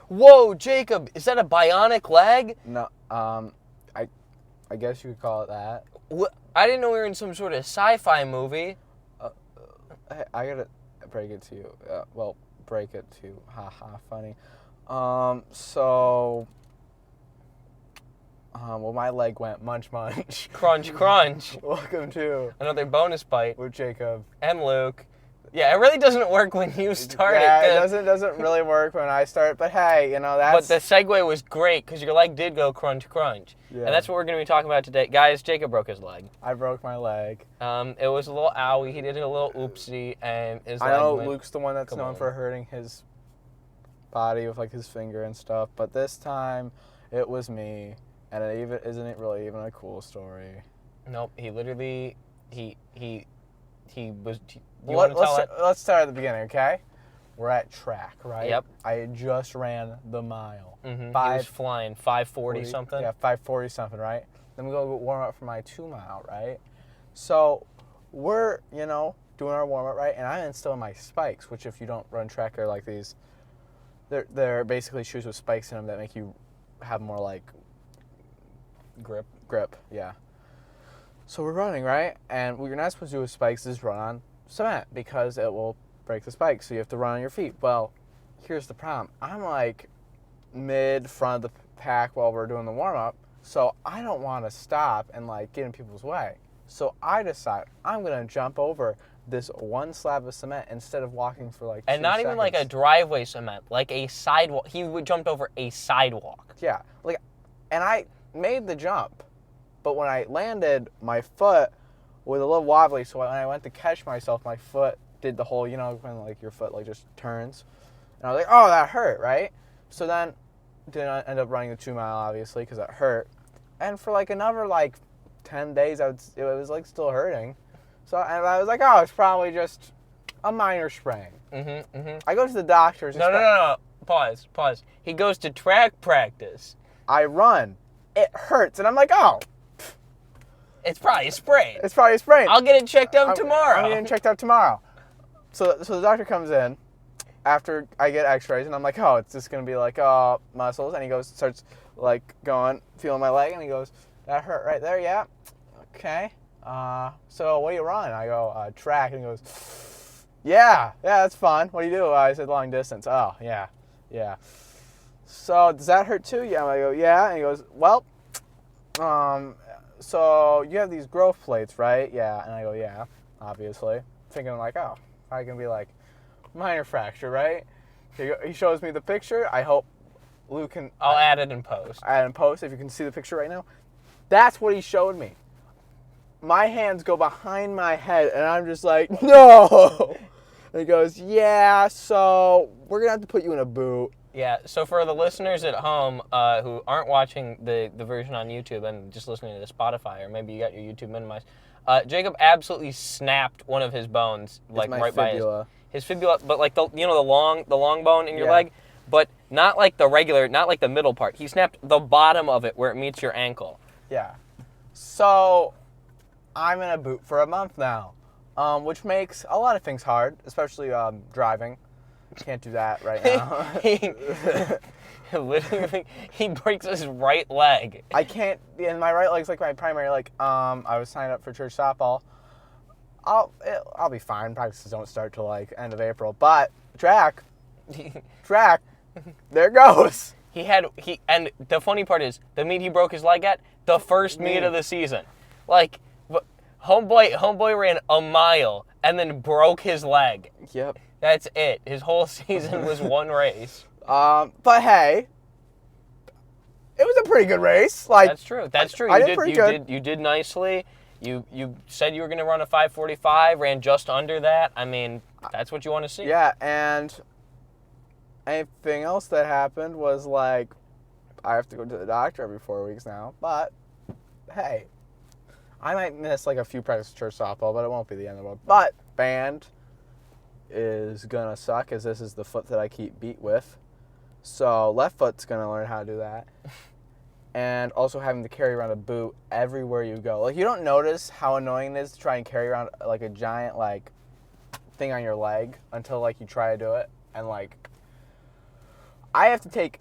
Whoa, Jacob, is that a bionic leg? No, I guess you could call it that. I didn't know we were in some sort of sci-fi movie. Hey, I gotta break it to you. Break it to you. Haha, funny. Well, my leg went munch. Crunch, crunch. Welcome to Another bonus bite. with Jacob. And Luke. Yeah, it really doesn't work when you start Yeah, it. it doesn't really work when I start. But hey, But that's. the segue was great because your leg did go crunch, crunch. Yeah. And that's what we're going to be talking about today. Guys, Jacob broke his leg. I broke my leg. It was a little owie. He did a little oopsie, and his leg I know went... Luke's the one that's known for hurting his body with like his finger and stuff, but this time it was me, and it isn't really even a cool story. Nope, he literally, he was... Let's start at the beginning, okay? We're at track, right? Yep. I had just ran the mile. Mm-hmm. He was flying 540 something. Yeah, 540 something, right? Then we go warm up for my 2 mile, right? So we're, doing our warm up, right? And I'm installing my spikes, which if you don't run track are like these, they're basically shoes with spikes in them that make you have more like grip, yeah. So we're running, right? And what you're not supposed to do with spikes is run on cement because it will break the spikes. So you have to run on your feet. Well, here's the problem. I'm like mid front of the pack while we're doing the warm up. So I don't want to stop and like get in people's way. So I decide I'm going to jump over this one slab of cement instead of walking for like 2 And not seconds. even like a driveway cement, like a sidewalk. He jumped over a sidewalk. Yeah. And I made the jump. But when I landed, my foot was a little wobbly, so when I went to catch myself, my foot did the whole, when like your foot like just turns. And I was like, oh, that hurt, right? So then didn't end up running the 2 mile, obviously, because it hurt. And for like another 10 days, it was like still hurting. So and I was like, oh, it's probably just a minor sprain. I go to the doctor's. No. Pause. He goes to track practice. I run. It hurts, and I'm like, oh. It's probably a sprain. It's probably a sprain. I'll get it checked out tomorrow. I'm getting checked out tomorrow. So the doctor comes in after I get x-rays, and I'm like, oh, it's just going to be like, muscles. And he starts feeling my leg, and he goes, that hurt right there, yeah? Okay. So what do you run? I go, track. And he goes, yeah, that's fun. What do you do? I said long distance. Oh, yeah. So does that hurt too? Yeah. I go, yeah. And he goes, well, so you have these growth plates, right? Yeah. And I go, yeah, obviously. Thinking like, oh, I can be like minor fracture, right? He shows me the picture. I hope Luke can. I'll add it in post. If you can see the picture right now. That's what he showed me. My hands go behind my head, and I'm just like, no. And he goes, yeah, so we're going to have to put you in a boot. Yeah, so for the listeners at home who aren't watching the version on YouTube and just listening to the Spotify, or maybe you got your YouTube minimized, Jacob absolutely snapped one of his bones, like right fibula. by his fibula, but like the long bone in your Yeah. leg, but not like the middle part. He snapped the bottom of it where it meets your ankle. Yeah. So I'm in a boot for a month now, which makes a lot of things hard, especially driving. Can't do that right now. Literally, he breaks his right leg. I can't, and my right leg's like my primary leg. I was signed up for church softball. I'll be fine. Practices don't start till like end of April, but track, there goes. And the funny part is, the meet he broke his leg at, the first meet of the season. Like, homeboy ran a mile and then broke his leg. Yep. That's it. His whole season was one race. But hey, it was a pretty good race. Like That's true. I did pretty good. You did nicely. You said you were going to run a 5:45, ran just under that. I mean, that's what you want to see. Yeah, and anything else that happened was like, I have to go to the doctor every 4 weeks now. But hey, I might miss like a few practices church softball, but it won't be the end of the world. But band is gonna suck, as this is the foot that I keep beat with. So left foot's gonna learn how to do that. And also having to carry around a boot everywhere you go. Like, you don't notice how annoying it is to try and carry around like a giant like thing on your leg until like you try to do it. And like, I have to take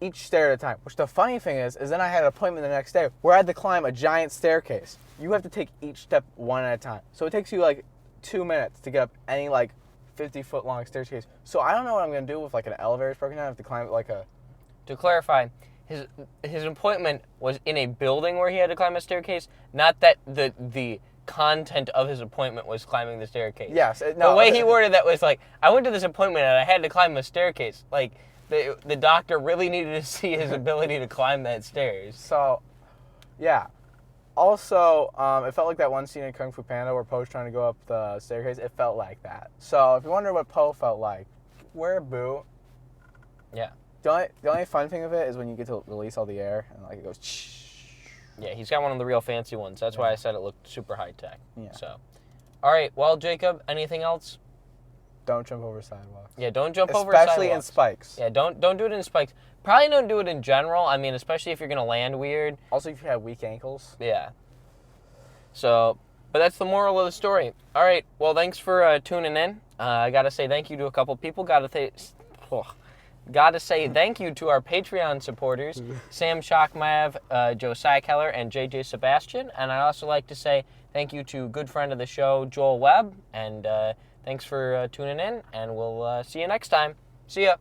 each stair at a time. Which the funny thing is then I had an appointment the next day where I had to climb a giant staircase. You have to take each step one at a time. So it takes you like 2 minutes to get up any like 50-foot long staircase. So I don't know what I'm gonna do with like an elevator is broken down. I have to climb it like a. To clarify, his appointment was in a building where he had to climb a staircase, not that the content of his appointment was climbing the staircase. Yes. The way he worded that was like, I went to this appointment and I had to climb a staircase. Like, the doctor really needed to see his ability to climb that stairs. So, yeah. Also, it felt like that one scene in Kung Fu Panda where Po's trying to go up the staircase. It felt like that. So if you wonder what Po felt like, wear a boot. Yeah. The only fun thing of it is when you get to release all the air and like it goes. Yeah, he's got one of the real fancy ones. That's why I said it looked super high tech. Yeah. So, all right. Well, Jacob, anything else? Don't jump over sidewalks. Yeah, don't jump over sidewalks. Especially in spikes. Yeah, don't do it in spikes. Probably don't do it in general. I mean, especially if you're gonna land weird. Also, if you have weak ankles. Yeah. So, but that's the moral of the story. All right. Well, thanks for tuning in. I gotta say thank you to a couple people. Gotta say thank you to our Patreon supporters, Sam Shockmav, Josiah Keller, and JJ Sebastian. And I'd also like to say thank you to good friend of the show, Joel Webb. And thanks for tuning in, and we'll see you next time. See ya.